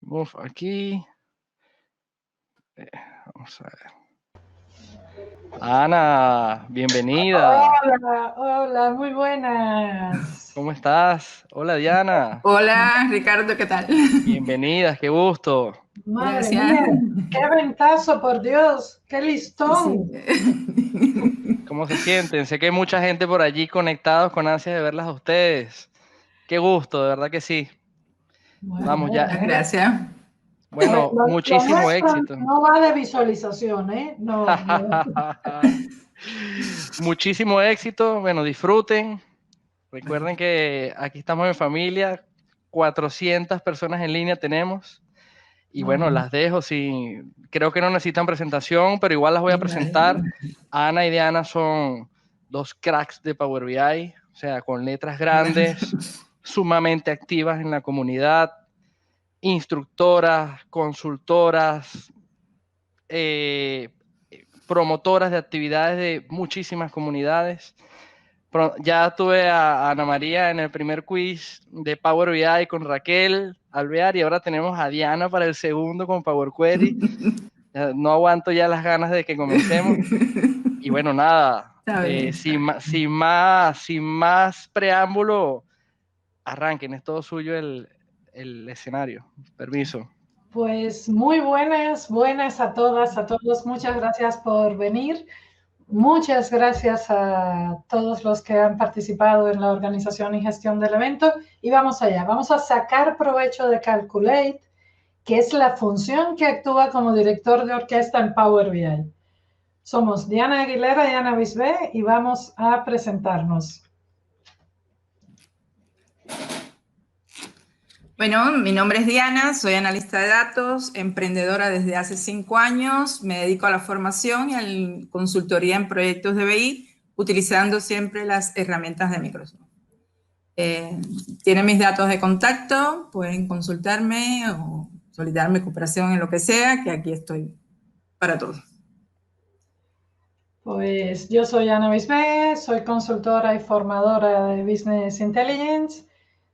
Uf, aquí. Vamos a ver. Ana, bienvenida. Hola, hola, muy buenas. ¿Cómo estás? Hola, Diana. Hola, Ricardo, ¿qué tal? Bienvenidas, qué gusto. Madre Gracias. mía, qué ventazo, por Dios, qué Sí. listón. ¿Cómo se sienten? Sé que hay mucha gente por allí conectados con ansias de verlas a ustedes. Qué gusto, de verdad que sí. Bueno, Vamos Muchas ya. gracias. a ver, Bueno, lo muchísimo nuestro éxito. no va de visualización, ¿eh? No, no. Muchísimo éxito. Bueno, disfruten. Recuerden que aquí estamos en familia. 400 personas en línea tenemos. Y bueno, Bueno, las dejo. Sí, creo que no necesitan presentación, pero igual las voy a presentar. Ana y Diana son dos cracks de Power BI, o sea, con letras grandes, sumamente activas en la comunidad, instructoras, consultoras, eh, promotoras de actividades de muchísimas comunidades. Ya tuve a Ana María en el primer quiz de Power BI con Raquel Alvear y ahora tenemos a Diana para el segundo con Power Query. No aguanto ya las ganas de que comencemos. Y bueno, nada, Está bien, está bien. sin más preámbulo, arranquen, es todo suyo el escenario. Permiso. pues muy buenas, buenas a todas, a todos. Muchas gracias por venir. Muchas gracias a todos los que han participado en la organización y gestión del evento. Y vamos allá, vamos a sacar provecho de Calculate, que es la función que actúa como director de orquesta en Power BI. Somos Diana Aguilera y Ana Bisbé y vamos a presentarnos. Bueno, mi nombre es Diana, soy analista de datos, emprendedora desde hace 5 años, me dedico a la formación y a la consultoría en proyectos de BI, utilizando siempre las herramientas de Microsoft. Tienen mis datos de contacto, pueden consultarme o solicitarme cooperación en lo que sea, que aquí estoy para todo. Pues yo soy Ana Bisbé, soy consultora y formadora de Business Intelligence,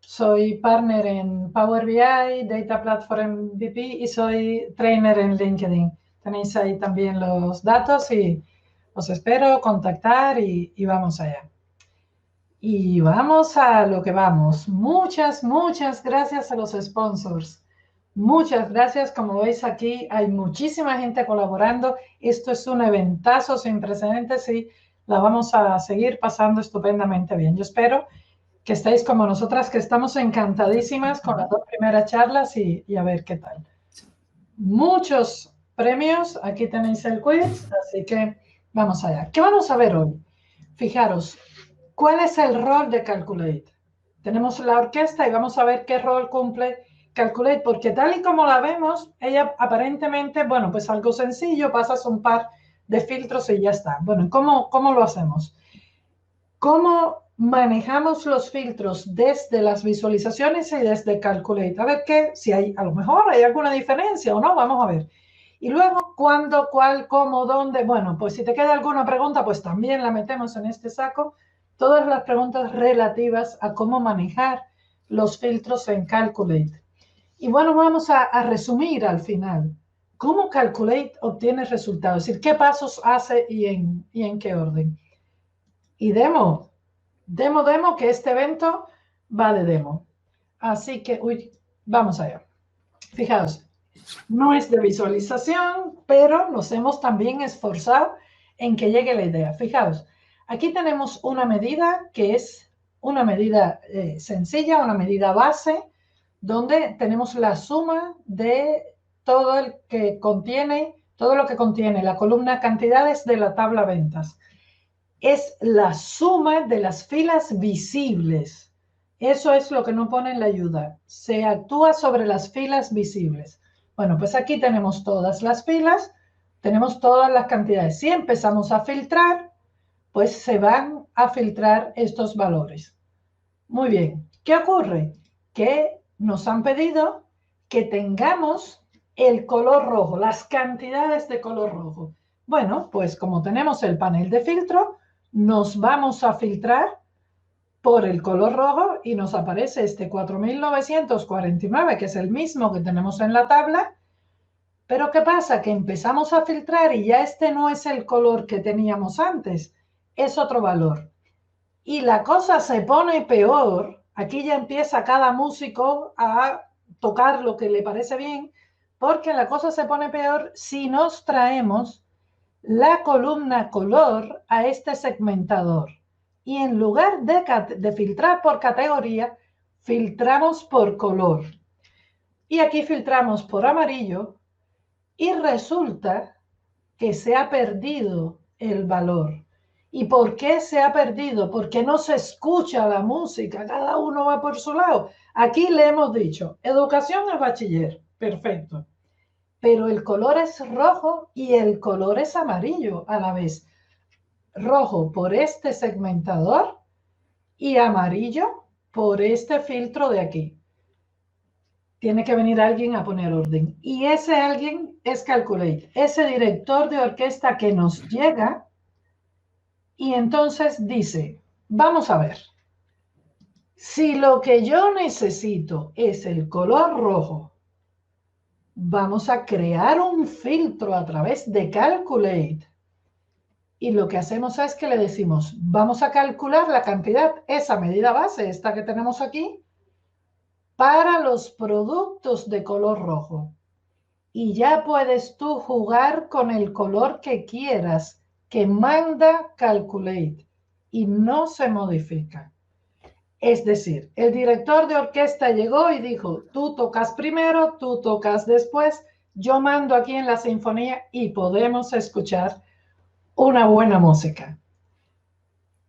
soy partner en Power BI, Data Platform MVP y soy trainer en LinkedIn. Tenéis ahí también los datos y os espero contactar y vamos allá. Y vamos a lo que vamos. Muchas, muchas gracias a los sponsors. Muchas gracias. Como veis aquí, hay muchísima gente colaborando. Esto es un eventazo sin precedentes y la vamos a seguir pasando estupendamente bien. Yo espero que estéis como nosotras, que estamos encantadísimas con las 2 primeras charlas y a ver qué tal. Muchos premios. Aquí tenéis el quiz, así que vamos allá. ¿Qué vamos a ver hoy? Fijaros, ¿cuál es el rol de Calculate? Tenemos la orquesta y vamos a ver qué rol cumple Calculate, porque tal y como la vemos, ella aparentemente, bueno, pues algo sencillo, pasas un par de filtros y ya está. Bueno, ¿cómo lo hacemos? ¿Cómo manejamos los filtros desde las visualizaciones y desde Calculate? A ver si hay, a lo mejor hay alguna diferencia o no, vamos a ver. Y luego, ¿cuándo, cuál, cómo, dónde? Bueno, pues si te queda alguna pregunta, pues también la metemos en este saco. Todas las preguntas relativas a cómo manejar los filtros en Calculate. Y bueno, vamos a resumir al final. ¿Cómo Calculate obtiene resultados? Es decir, ¿qué pasos hace y en qué orden? Y demo, que este evento va de demo. Así que, vamos allá. Fijaos, no es de visualización, pero nos hemos también esforzado en que llegue la idea. Fijaos, aquí tenemos una medida que es una medida sencilla, una medida base, donde tenemos la suma de todo lo que contiene la columna cantidades de la tabla ventas. Es la suma de las filas visibles. Eso es lo que no pone en la ayuda. Se actúa sobre las filas visibles. Bueno, pues aquí tenemos todas las filas, tenemos todas las cantidades. Si empezamos a filtrar, pues se van a filtrar estos valores. Muy bien. ¿Qué ocurre? Que nos han pedido que tengamos el color rojo, las cantidades de color rojo. Bueno, pues como tenemos el panel de filtro, nos vamos a filtrar por el color rojo y nos aparece este 4949, que es el mismo que tenemos en la tabla. Pero ¿qué pasa? Que empezamos a filtrar y ya este no es el color que teníamos antes, es otro valor. Y la cosa se pone peor. Aquí ya empieza cada músico a tocar lo que le parece bien, porque la cosa se pone peor si nos traemos la columna color a este segmentador. Y en lugar de filtrar por categoría, filtramos por color. Y aquí filtramos por amarillo y resulta que se ha perdido el valor. ¿Y por qué se ha perdido? Porque no se escucha la música, cada uno va por su lado. Aquí le hemos dicho, educación es bachiller, perfecto. Pero el color es rojo y el color es amarillo a la vez. Rojo por este segmentador y amarillo por este filtro de aquí. Tiene que venir alguien a poner orden. Y ese alguien es Calculate, ese director de orquesta que nos llega y entonces dice, vamos a ver, si lo que yo necesito es el color rojo, vamos a crear un filtro a través de Calculate. Y lo que hacemos es que le decimos, vamos a calcular la cantidad, esa medida base, esta que tenemos aquí, para los productos de color rojo. Y ya puedes tú jugar con el color que quieras, que manda Calculate, y no se modifica. Es decir, el director de orquesta llegó y dijo, tú tocas primero, tú tocas después, yo mando aquí en la sinfonía y podemos escuchar una buena música.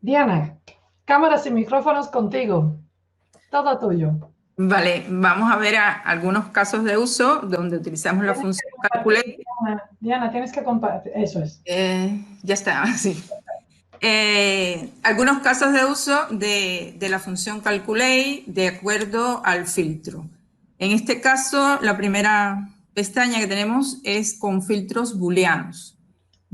Diana, cámaras y micrófonos contigo. Todo tuyo. Vale, vamos a ver algunos casos de uso donde utilizamos la función Calculate. Diana, tienes que compartir. Eso es. Ya está, sí. Algunos casos de uso de la función Calculate de acuerdo al filtro. En este caso, la primera pestaña que tenemos es con filtros booleanos.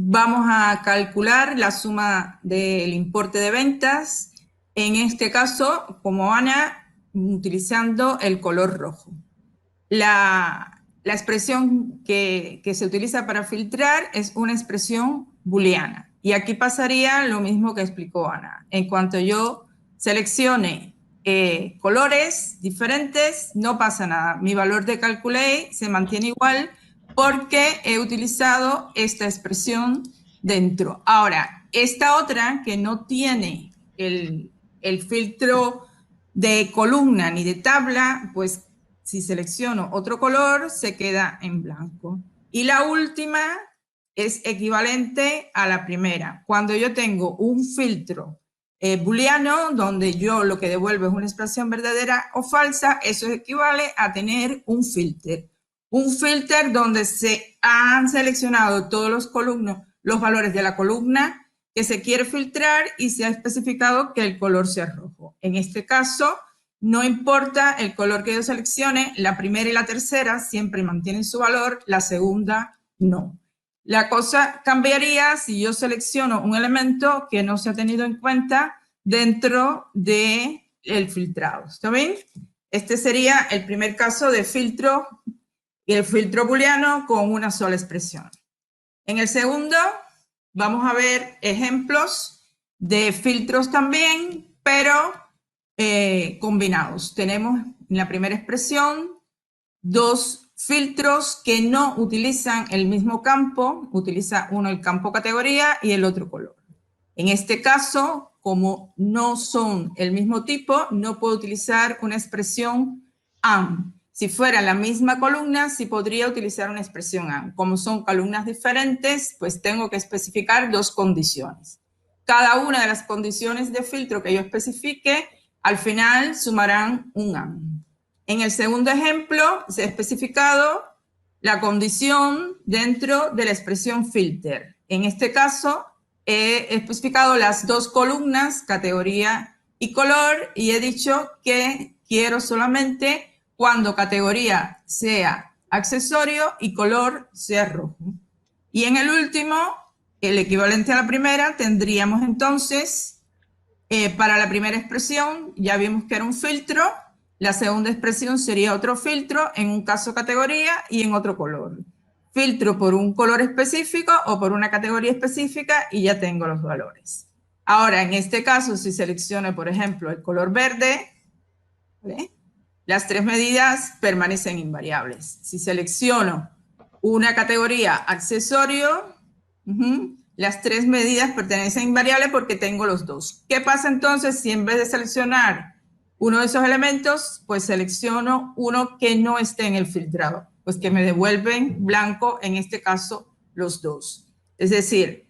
Vamos a calcular la suma del importe de ventas, en este caso, como Ana, utilizando el color rojo. La expresión que se utiliza para filtrar es una expresión booleana. Y aquí pasaría lo mismo que explicó Ana. En cuanto yo seleccione colores diferentes, no pasa nada. Mi valor de Calculate se mantiene igual porque he utilizado esta expresión dentro. Ahora, esta otra que no tiene el filtro de columna ni de tabla, pues si selecciono otro color se queda en blanco. Y la última es equivalente a la primera. Cuando yo tengo un filtro booleano, donde yo lo que devuelvo es una expresión verdadera o falsa, eso equivale a tener un filter. Un filter donde se han seleccionado todos los valores de la columna que se quiere filtrar y se ha especificado que el color sea rojo. En este caso, no importa el color que yo seleccione, la primera y la tercera siempre mantienen su valor, la segunda no. La cosa cambiaría si yo selecciono un elemento que no se ha tenido en cuenta dentro del filtrado. ¿Está bien? Este sería el primer caso de filtro y el filtro booleano con una sola expresión. En el segundo, vamos a ver ejemplos de filtros también, pero combinados. Tenemos en la primera expresión dos filtros que no utilizan el mismo campo, utiliza uno el campo categoría y el otro color. En este caso, como no son el mismo tipo, no puedo utilizar una expresión AND. Si fuera la misma columna, sí podría utilizar una expresión AND. Como son columnas diferentes, pues tengo que especificar dos condiciones. Cada una de las condiciones de filtro que yo especifique, al final sumarán un AND. En el segundo ejemplo, se ha especificado la condición dentro de la expresión filter. En este caso, he especificado las dos columnas, categoría y color, y he dicho que quiero solamente cuando categoría sea accesorio y color sea rojo. Y en el último, el equivalente a la primera, tendríamos entonces Para la primera expresión ya vimos que era un filtro, la segunda expresión sería otro filtro, en un caso categoría y en otro color. Filtro por un color específico o por una categoría específica y ya tengo los valores. Ahora, en este caso, si selecciono, por ejemplo, el color verde, ¿vale? Las tres medidas permanecen invariables. Si selecciono una categoría accesorio, las tres medidas pertenecen invariables porque tengo los dos. ¿Qué pasa entonces si en vez de seleccionar uno de esos elementos, pues selecciono uno que no esté en el filtrado? Pues que me devuelven blanco, en este caso, los dos. Es decir,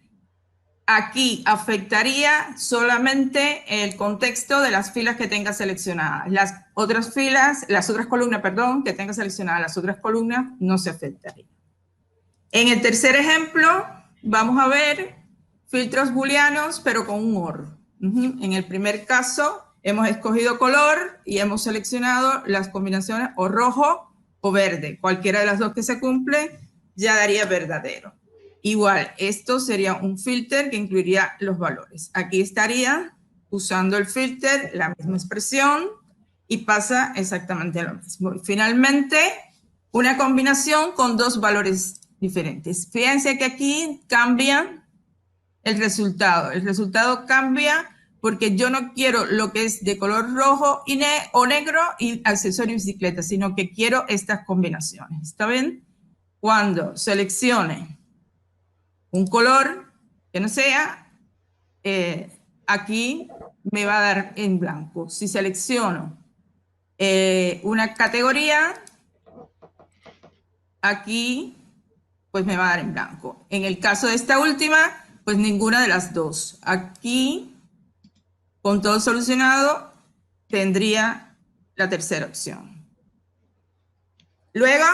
aquí afectaría solamente el contexto de las filas que tenga seleccionadas. Las otras columnas, perdón, que tenga seleccionadas, las otras columnas no se afectarían. En el tercer ejemplo, vamos a ver filtros booleanos, pero con un OR. En el primer caso, hemos escogido color y hemos seleccionado las combinaciones o rojo o verde. Cualquiera de las dos que se cumple ya daría verdadero. Igual, esto sería un filter que incluiría los valores. Aquí estaría usando el filter, la misma expresión, y pasa exactamente lo mismo. Y finalmente, una combinación con dos valores diferentes. Fíjense que aquí cambia el resultado. El resultado cambia porque yo no quiero lo que es de color rojo o negro y accesorio bicicleta, sino que quiero estas combinaciones. ¿Está bien? Cuando seleccione un color que no sea, aquí me va a dar en blanco. Si selecciono una categoría, aquí pues me va a dar en blanco. En el caso de esta última, pues ninguna de las dos. Aquí, con todo solucionado, tendría la tercera opción. Luego,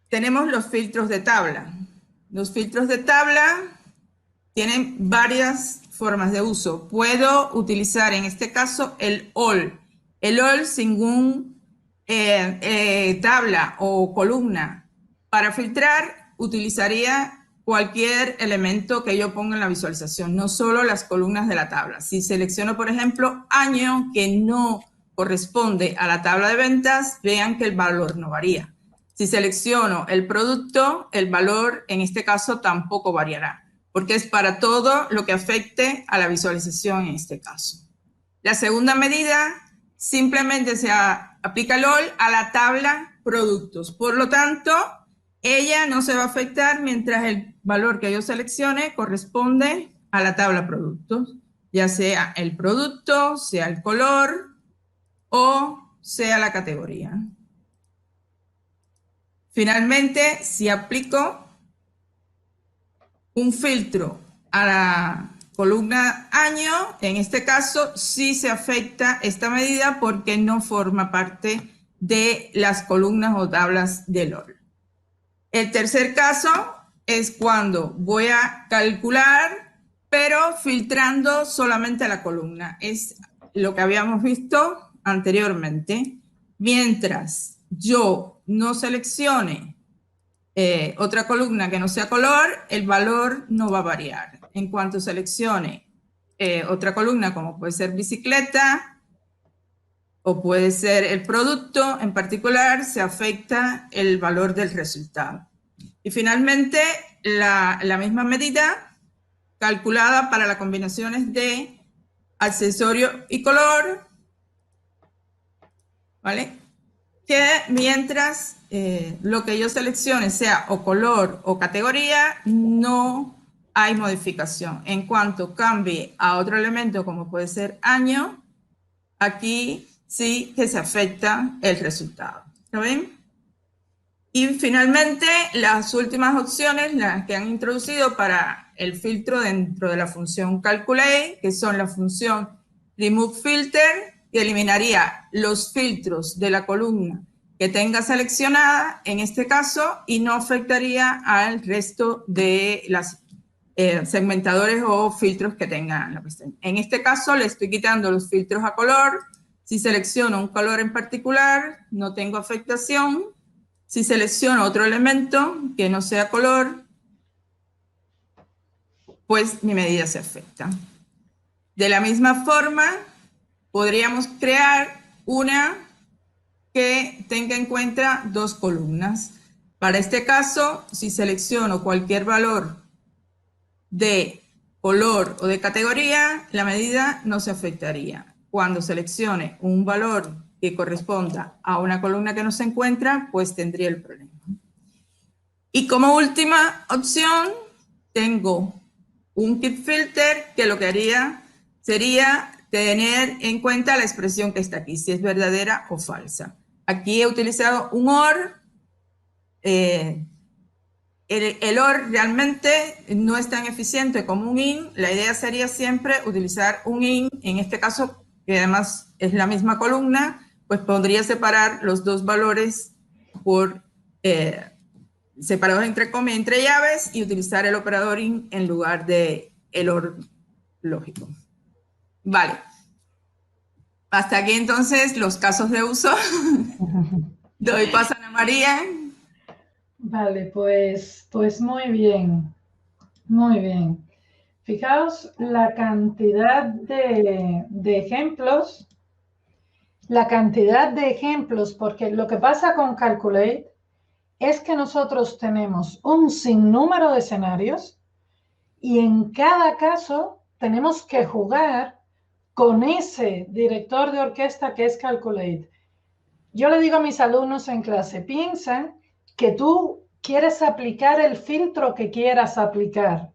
tenemos los filtros de tabla. Los filtros de tabla tienen varias formas de uso. Puedo utilizar en este caso el all. El all sin ningún tabla o columna. Para filtrar utilizaría cualquier elemento que yo ponga en la visualización, no solo las columnas de la tabla. Si selecciono, por ejemplo, año que no corresponde a la tabla de ventas, vean que el valor no varía. Si selecciono el producto, el valor en este caso tampoco variará, porque es para todo lo que afecte a la visualización en este caso. La segunda medida, simplemente se aplica el all a la tabla productos. Por lo tanto, ella no se va a afectar mientras el valor que yo seleccione corresponde a la tabla productos, ya sea el producto, sea el color o sea la categoría. Finalmente, si aplico un filtro a la columna año, en este caso sí se afecta esta medida porque no forma parte de las columnas o tablas del OL. El tercer caso es cuando voy a calcular, pero filtrando solamente a la columna. Es lo que habíamos visto anteriormente. Mientras yo no seleccione otra columna que no sea color, el valor no va a variar. En cuanto seleccione otra columna, como puede ser bicicleta o puede ser el producto en particular, se afecta el valor del resultado. Y finalmente, la misma medida calculada para las combinaciones de accesorio y color, ¿vale? Que mientras lo que yo seleccione sea o color o categoría, no hay modificación. En cuanto cambie a otro elemento, como puede ser año, aquí sí que se afecta el resultado. ¿Lo ven? Y finalmente, las últimas opciones, las que han introducido para el filtro dentro de la función calculate, que son la función remove filter, que eliminaría los filtros de la columna que tenga seleccionada, en este caso, y no afectaría al resto de las segmentadores o filtros que tengan la pestaña. En este caso, le estoy quitando los filtros a color. Si selecciono un color en particular, no tengo afectación. Si selecciono otro elemento que no sea color, pues mi medida se afecta. De la misma forma, podríamos crear una que tenga en cuenta 2 columnas. Para este caso, si selecciono cualquier valor de color o de categoría, la medida no se afectaría. Cuando seleccione un valor que corresponda a una columna que no se encuentra, pues tendría el problema. Y como última opción, tengo un keep filter que lo que haría sería tener en cuenta la expresión que está aquí, si es verdadera o falsa. Aquí he utilizado un OR. El OR realmente no es tan eficiente como un IN. La idea sería siempre utilizar un IN, en este caso, que además es la misma columna, pues podría separar los 2 valores por separados entre comas, entre llaves, y utilizar el operador IN en lugar de el OR lógico. Vale. Hasta aquí entonces los casos de uso. Doy paso a Ana María. Vale, pues muy bien, muy bien. Fijaos la cantidad de ejemplos, porque lo que pasa con Calculate es que nosotros tenemos un sinnúmero de escenarios y en cada caso tenemos que jugar con ese director de orquesta que es Calculate. Yo le digo a mis alumnos en clase, piensa que tú quieres aplicar el filtro que quieras aplicar.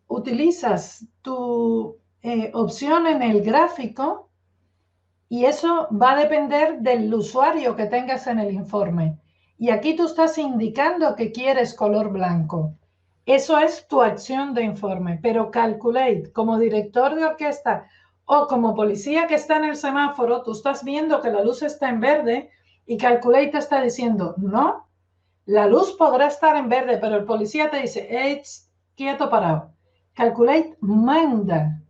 Utilizas tu opción en el gráfico y eso va a depender del usuario que tengas en el informe. Y aquí tú estás indicando que quieres color blanco. Eso es tu acción de informe, pero Calculate, como director de orquesta o como policía que está en el semáforo, tú estás viendo que la luz está en verde y Calculate te está diciendo, no, la luz podrá estar en verde, pero el policía te dice, quieto, parado. Calculate manda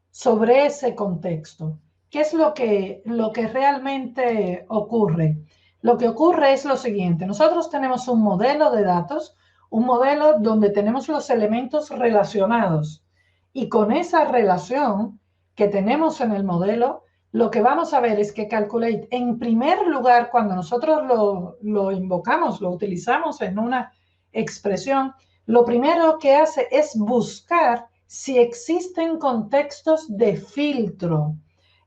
sobre ese contexto. ¿Qué es lo que realmente ocurre? Lo que ocurre es lo siguiente. Nosotros tenemos un modelo de datos, un modelo donde tenemos los elementos relacionados. Y con esa relación que tenemos en el modelo, lo que vamos a ver es que Calculate, en primer lugar, cuando nosotros lo invocamos, lo utilizamos en una expresión, lo primero que hace es buscar si existen contextos de filtro.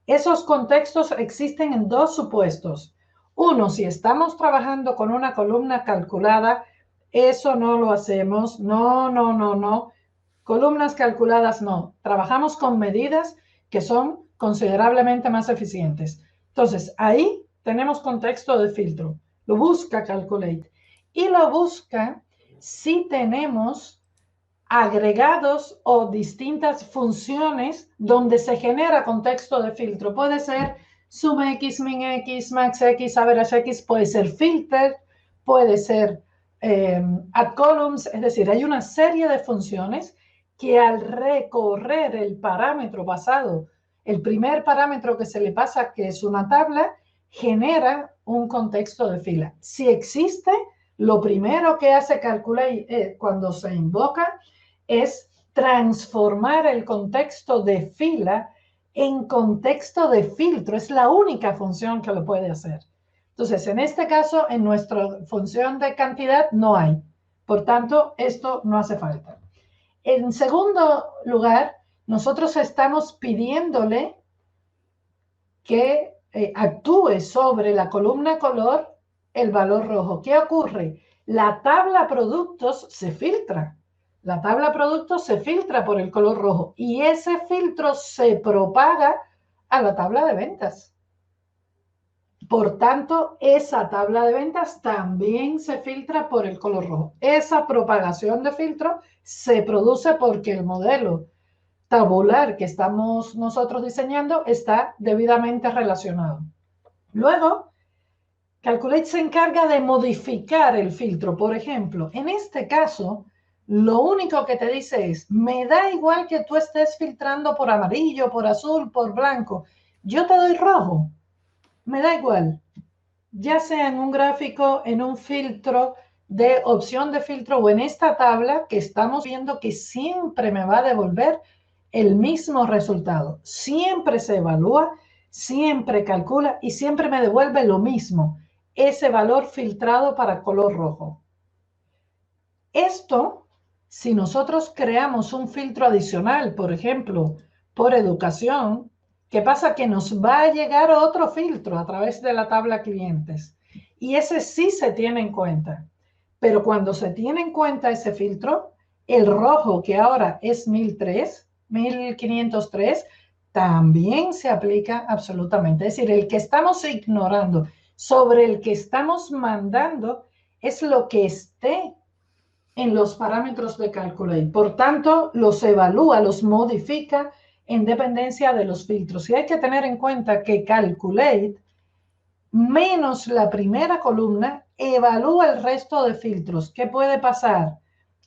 Esos contextos existen en 2 supuestos. Uno, si estamos trabajando con una columna calculada, eso no lo hacemos. No. Columnas calculadas no. Trabajamos con medidas que son considerablemente más eficientes. Entonces, ahí tenemos contexto de filtro. Lo busca Calculate. Y lo busca si tenemos agregados o distintas funciones donde se genera contexto de filtro. Puede ser SumX, MinX, MaxX, AverageX, puede ser filter, puede ser addColumns, es decir, hay una serie de funciones que al recorrer el parámetro pasado, el primer parámetro que se le pasa, que es una tabla, genera un contexto de fila. Si existe, lo primero que hace Calculate cuando se invoca es transformar el contexto de fila en contexto de filtro. Es la única función que lo puede hacer. Entonces, en este caso, en nuestra función de cantidad no hay. Por tanto, esto no hace falta. En segundo lugar, nosotros estamos pidiéndole que actúe sobre la columna color el valor rojo. ¿Qué ocurre? La tabla productos se filtra. La tabla productos se filtra por el color rojo y ese filtro se propaga a la tabla de ventas. Por tanto, esa tabla de ventas también se filtra por el color rojo. Esa propagación de filtro se produce porque el modelo tabular que estamos nosotros diseñando está debidamente relacionado. Luego, Calculate se encarga de modificar el filtro. Por ejemplo, en este caso, lo único que te dice es, me da igual que tú estés filtrando por amarillo, por azul, por blanco. Yo te doy rojo. Me da igual. Ya sea en un gráfico, en un filtro de opción de filtro o en esta tabla que estamos viendo que siempre me va a devolver el mismo resultado. Siempre se evalúa, siempre calcula y siempre me devuelve lo mismo, ese valor filtrado para color rojo. Esto, si nosotros creamos un filtro adicional, por ejemplo, por educación, ¿qué pasa? Que nos va a llegar otro filtro a través de la tabla clientes. Y ese sí se tiene en cuenta. Pero cuando se tiene en cuenta ese filtro, el rojo, que ahora es 1503, también se aplica absolutamente. Es decir, el que estamos ignorando, sobre el que estamos mandando, es lo que esté en los parámetros de Calculate. Por tanto, los evalúa, los modifica en dependencia de los filtros. Y hay que tener en cuenta que Calculate, menos la primera columna, evalúa el resto de filtros. ¿Qué puede pasar?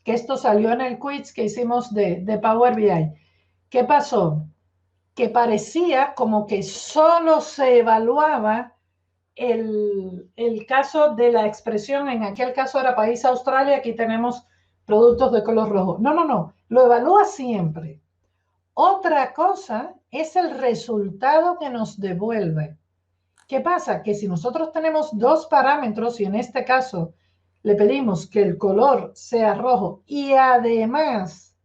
Que esto salió en el quiz que hicimos de Power BI. ¿Qué pasó? Que parecía como que solo se evaluaba el caso de la expresión, en aquel caso era país Australia, aquí tenemos productos de color rojo. No, lo evalúa siempre. Otra cosa es el resultado que nos devuelve. ¿Qué pasa? Que si nosotros tenemos dos parámetros y en este caso le pedimos que el color sea rojo y además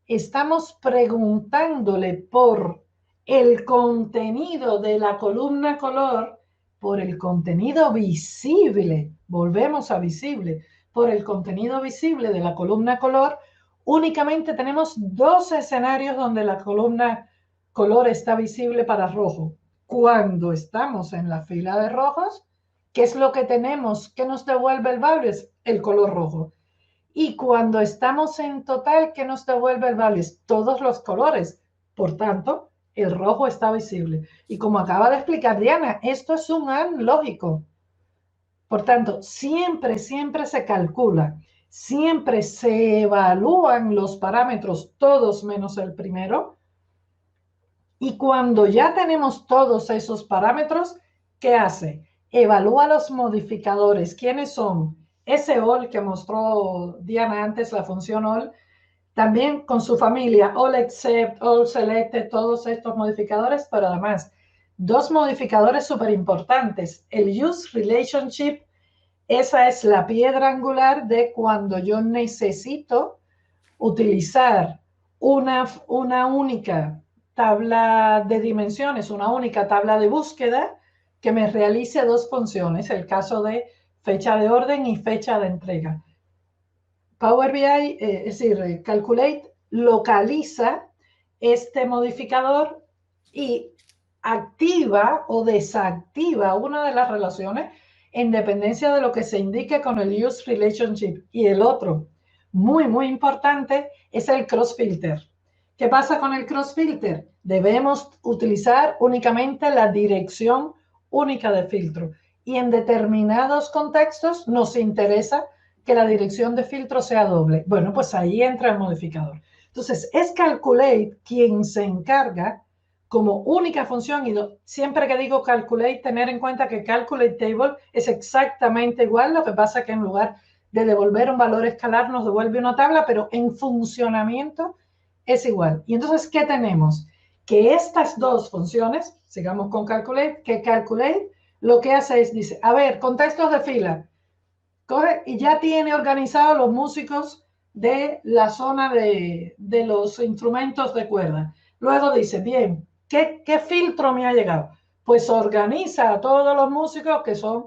estamos preguntándole por el contenido de la columna color, por el contenido visible, volvemos a visible, por el contenido visible de la columna color, únicamente tenemos dos escenarios donde la columna color está visible para rojo. Cuando estamos en la fila de rojos, ¿qué es lo que tenemos que nos devuelve el value? Es el color rojo. Y cuando estamos en total, ¿qué nos devuelve el value? Todos los colores. Por tanto, el rojo está visible. Y como acaba de explicar Diana, esto es un AND lógico. Por tanto, siempre se calcula, siempre se evalúan los parámetros, todos menos el primero. Y cuando ya tenemos todos esos parámetros, ¿qué hace? Evalúa los modificadores. ¿Quiénes son? Ese all que mostró Diana antes, la función all, también con su familia, all except, all selected, todos estos modificadores, pero además, dos modificadores súper importantes. El use relationship, esa es la piedra angular de cuando yo necesito utilizar una única tabla de dimensiones, una única tabla de búsqueda que me realice dos funciones, el caso de fecha de orden y fecha de entrega. Power BI, es decir, Calculate, localiza este modificador y activa o desactiva una de las relaciones en dependencia de lo que se indique con el use relationship. Y el otro, muy importante, es el cross filter. ¿Qué pasa con el cross filter? Debemos utilizar únicamente la dirección única de filtro. Y en determinados contextos nos interesa que la dirección de filtro sea doble. Bueno, pues ahí entra el modificador. Entonces, es Calculate quien se encarga como única función, y siempre que digo Calculate, tener en cuenta que Calculate Table es exactamente igual, lo que pasa que en lugar de devolver un valor escalar nos devuelve una tabla, pero en funcionamiento es igual. Y entonces, ¿qué tenemos? Que estas dos funciones, sigamos con Calculate, que Calculate lo que hace es, dice, a ver, contextos de fila, coge y ya tiene organizados los músicos de la zona de los instrumentos de cuerda. Luego dice, bien, ¿qué filtro me ha llegado? Pues organiza a todos los músicos que son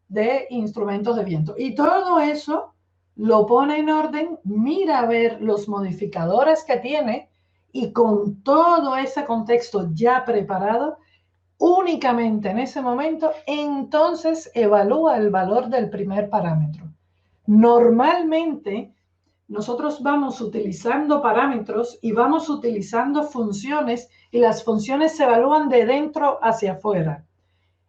de instrumentos de viento. Y todo eso lo pone en orden, mira a ver los modificadores que tiene y con todo ese contexto ya preparado, únicamente en ese momento, entonces evalúa el valor del primer parámetro. Normalmente, nosotros vamos utilizando parámetros y vamos utilizando funciones y las funciones se evalúan de dentro hacia afuera.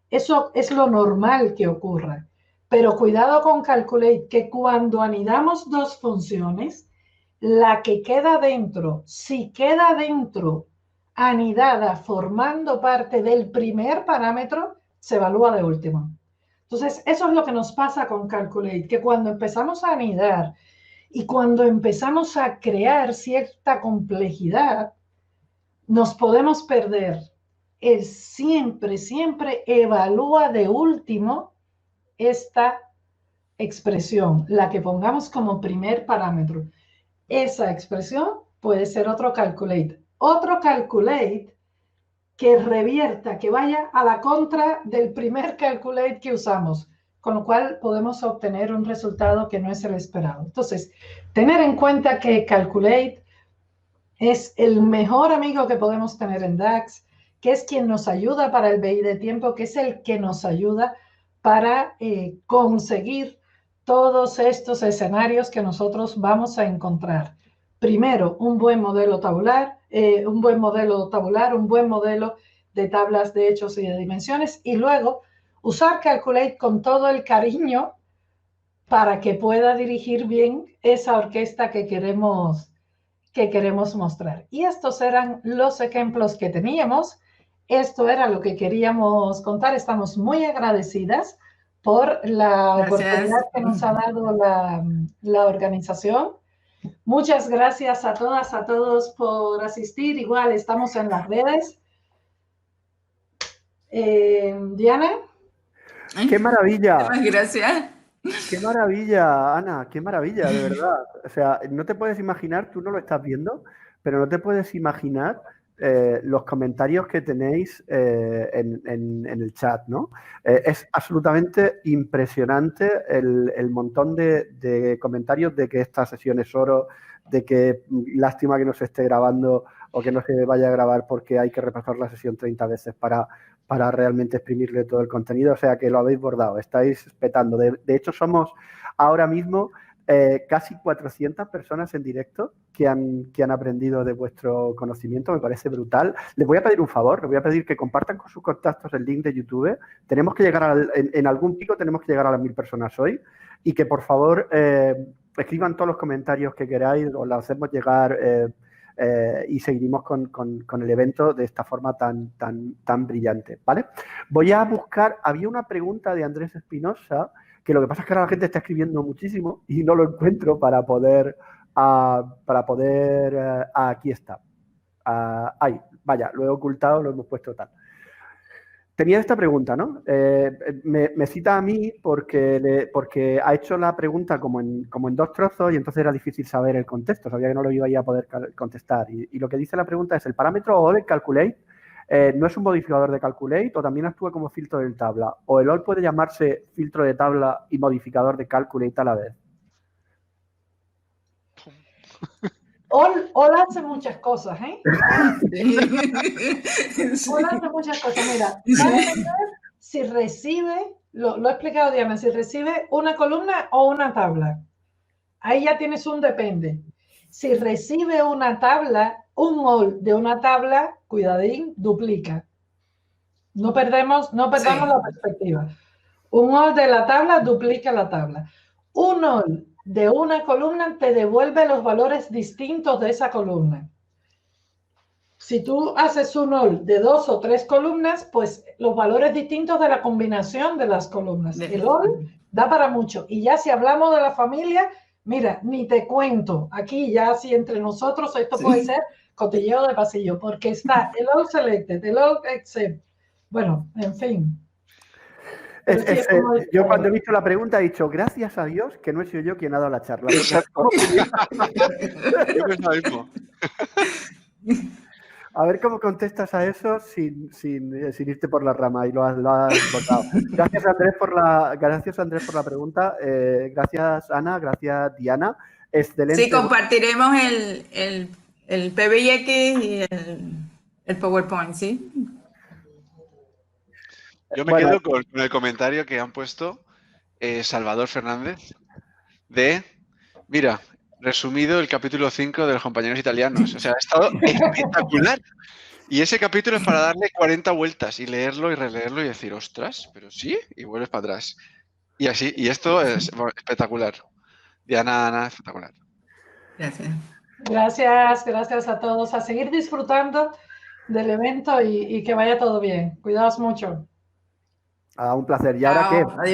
Eso es lo normal que ocurra. Pero cuidado con Calculate, que cuando anidamos dos funciones, la que queda dentro, si queda dentro anidada formando parte del primer parámetro, se evalúa de último. Entonces, eso es lo que nos pasa con Calculate, que cuando empezamos a anidar y cuando empezamos a crear cierta complejidad, nos podemos perder el siempre evalúa de último esta expresión, la que pongamos como primer parámetro. Esa expresión puede ser otro calculate. Otro calculate que revierta, que vaya a la contra del primer calculate que usamos, con lo cual podemos obtener un resultado que no es el esperado. Entonces, tener en cuenta que calculate es el mejor amigo que podemos tener en DAX, que es quien nos ayuda para el BI de tiempo, que es el que nos ayuda para conseguir todos estos escenarios que nosotros vamos a encontrar. Primero, un buen modelo tabular, un buen modelo de tablas de hechos y de dimensiones, y luego usar Calculate con todo el cariño para que pueda dirigir bien esa orquesta que queremos mostrar. Y estos eran los ejemplos que teníamos. Esto era lo que queríamos contar. Estamos muy agradecidas por la oportunidad que nos ha dado la organización. Muchas gracias a todas, a todos por asistir. Igual estamos en las redes. Diana. ¡Qué maravilla! Gracias. ¡Qué maravilla, Ana! ¡Qué maravilla, de verdad! O sea, no te puedes imaginar, tú no lo estás viendo, pero no te puedes imaginar los comentarios que tenéis en el chat, ¿no? Es absolutamente impresionante el montón de comentarios de que esta sesión es oro, de que lástima que no se esté grabando o que no se vaya a grabar porque hay que repasar la sesión 30 veces para realmente exprimirle todo el contenido. O sea, que lo habéis bordado, estáis petando. De hecho, somos ahora mismo casi 400 personas en directo que han aprendido de vuestro conocimiento. Me parece brutal. Les voy a pedir un favor, les voy a pedir que compartan con sus contactos el link de YouTube. Tenemos que llegar en algún pico tenemos que llegar a las 1000 personas hoy, y que por favor escriban todos los comentarios que queráis, os los hacemos llegar y seguiremos con el evento de esta forma tan brillante, ¿vale? Voy a buscar, había una pregunta de Andrés Espinosa, que lo que pasa es que ahora la gente está escribiendo muchísimo y no lo encuentro para poder aquí está. Ahí, vaya, lo he ocultado, lo hemos puesto tal. Tenía esta pregunta, ¿no? Me cita a mí porque ha hecho la pregunta como en 2 trozos y entonces era difícil saber el contexto, sabía que no lo iba a poder contestar. Y lo que dice la pregunta es, ¿el parámetro OL de Calculate no es un modificador de Calculate o también actúa como filtro de tabla? ¿O el OL puede llamarse filtro de tabla y modificador de Calculate a la vez? OL hace muchas cosas, ¿eh? OL hace muchas cosas. Mira, va a depender si recibe, lo ha explicado Diana, si recibe una columna o una tabla. Ahí ya tienes un depende. Si recibe una tabla, un OL de una tabla, cuidadín, duplica. No perdamos la perspectiva. Un OL de la tabla duplica la tabla. Un OL de una columna te devuelve los valores distintos de esa columna. Si tú haces un OL de 2 o 3 columnas, pues los valores distintos de la combinación de las columnas. El OL da para mucho. Y ya si hablamos de la familia, mira, ni te cuento. Aquí ya si entre nosotros esto puede ser cotilleo de pasillo, porque está el OL selected, el OL accept. Bueno, en fin. Yo cuando he visto la pregunta he dicho, gracias a Dios que no he sido yo quien ha dado la charla. Yo pensaba mismo. A ver cómo contestas a eso sin irte por la rama, y lo has botado. Gracias Andrés por la pregunta. Gracias Ana, gracias Diana. Excelente. Sí, compartiremos el PBX y el PowerPoint, ¿sí? Yo me quedo con el comentario que han puesto Salvador Fernández mira, resumido el capítulo 5 de Los compañeros italianos. O sea, ha estado espectacular. Y ese capítulo es para darle 40 vueltas y leerlo y releerlo y decir, ostras, pero sí, y vuelves para atrás. Y así, y esto es espectacular. Diana, Ana, espectacular. Gracias a todos. A seguir disfrutando del evento y que vaya todo bien. Cuidaos mucho. Un placer. ¿Y ahora qué? Adiós.